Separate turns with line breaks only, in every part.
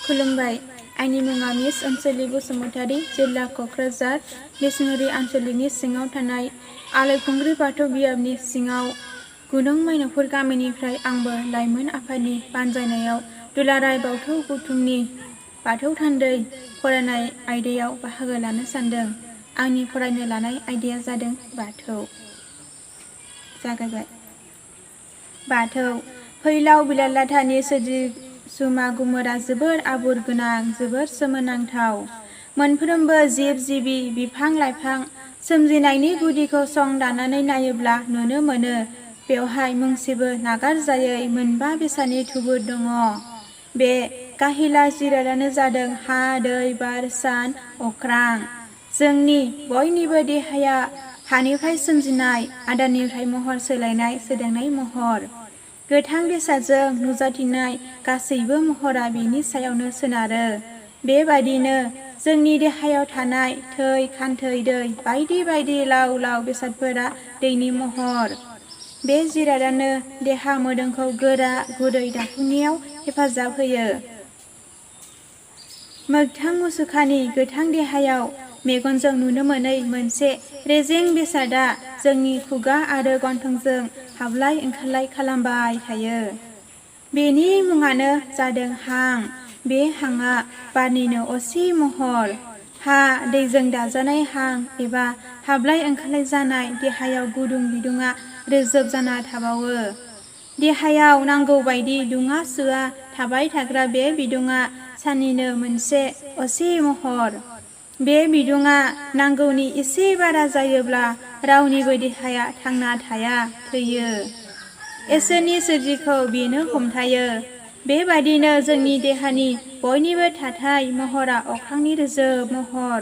खुलुमबाय आंनि मुङा मिस अनसुलि बसुमतारी जिल्ला क'क्राझार बिसमुरि आनसलिकनि सिङाव थानाय आलायखुंग्रि बाथौ बियाबनि सिङाव गुदुं मायनावफोर गामिनिफ्राय आंबो लाइमोन आफादनि बानजायनायाव दुलाराय बाथौ गौथुमनि बाथौ थान्दै फरायनाय आयदायाव बाहागो लानो सानदों। आंनि फरायनो लानाय आयदाया जादों बाथौ। जागायबाय। बाथौ फैलाव बिलालाथानि सोरजिसुमा गुमुरा जोबोर आबुर गोनां, जोबोर सोमोनांथाव। मोनफ्रोमबो जिब जिबि बिफां लाइफां सोमजिनायनि गुदिखौ सं दानानै नायोब्ला नुनो मोनो बेवहाय मोनसेबो नागारजायै मोनबा बेसादनि थुबुर दङ। बे गाहिला जिरादानो जादों हा, दै, बार, सान, अख्रां। जोंनि बयनिबो देहाया हानिफ्राय सोमजिनाय, आदारनिफ्राय महर सोलायनाय सोदांनाय महर। गोथां बेसादजों नुजाथिनाय गासैबो महरा बेनि सायावनो सोनारो। बेबादिनो जोंनि देहायाव थानाय थै, खान्थै, दै बायदि बायदि लाव लाव बेसादफोरा दैनि महर। बे जिरादानो देहा मोदोमखौ गोरा गुरै दाफुंनायाव हेफाजाब होयो। मोगथां मुसुखानि गोथां देहायाव मेगनजों नुनो मोनै मोनसे रेजें बेसादा जोंनि खुगा आरो गन्थंजों हाबलाय ओंखारलाय खालामबाय थायो। बेनि मुङानो जादों हां। बे हांआ बारनिनो असे महर। हा दैजों दाजानाय हां एबा हाबलाय ओंखारलाय जानाय देहायाव गुदुं बिदुङा रोजोब जाना थाबावो। देहायाव नांगौ बायदि दुङा सुवा थाबाय थाग्रा बे बिदुङा साननिनो मोनसे असे महर। बे बिदुङा नांगौनि एसे बारा जायोब्ला रावनिबो देहाया थांना थाया, थैयो। इसोरनि सोरजिखौ बेनो हमथायो। बेबादिनो जोंनि देहानि बयनिबो थाथाय महरा अख्रांनि रोजोब महर।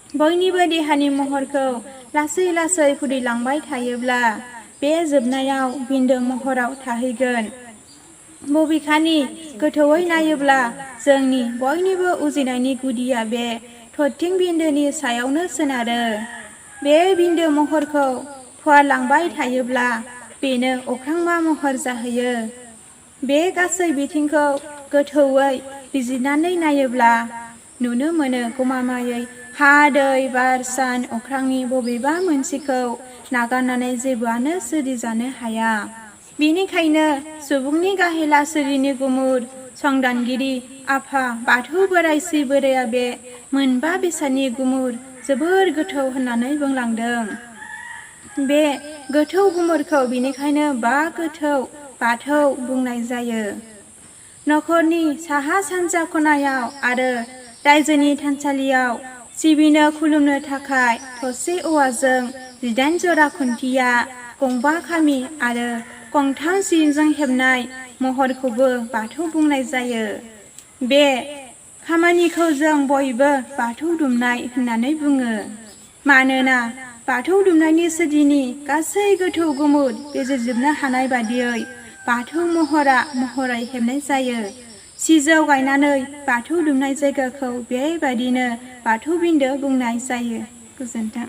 बयनिबो देहानि महरखौ लासै लासै फुदिलांबाय थायोब्ला बे जोबनायाव बिन्दो महराव थाहैगोन। बबेखानि गोथौयै नायोब्ला जोंनि बयनिबो उजिनायनि गुदिया बे थरथिं बिन्दोनि सायावनो सोनारो। बे बिन्दो महरखौ फुवारलांबाय थायोब्ला बेनो अख्रांमा महर जाहैयो। बे गासै बिथिंखौ गोथौयै बिजिरनानै नायोब्ला नुनो मोनो गमामायै हा, दै, बार, सान, अख्रांनि बबेबा मोनसेखौ नागारनानै जेबोआनो सोरजिजानो हाया। बेनिखायनो सुबुंनि गाहेला सोरजिनि गुमुर संदानगिरि आफा बाथौ बोराइ श्री बोराइया बे मोनबा बेसादनि गुमुर जोबोर गोथौ होननानै बुंलांदों। बे गोथौ गुमुरखौ बेनिखायनो बा गोथौ बाथौ बुंनाय जायो। नखरनि साहा सानजा खनायाव आरो रायजोनि थानसालियाव सिबिनो खुलुमनो थाखाय थसे औवाजों 18 जरा खुन्थिया, गंबा खामि आरो गंथाम सिबिंजों हेबनाय महरखौबो बाथौ बुंनाय जायो। बे खामानिखौ जों बयबो बाथौ दुमनाय होननानै बुङो। मानोना बाथौ दुमनायनि सोरजिनि गासै गोथौ गुमुर बिजिरजोबनो हानाय बादियै बाथौ महरै हेबनाय जायो। सिजौ गायनानै बाथौ दुमनाय जायगाखौ बेबादिनो बाथौ बिन्दो बुंनाय जायो। गोजोन्थों।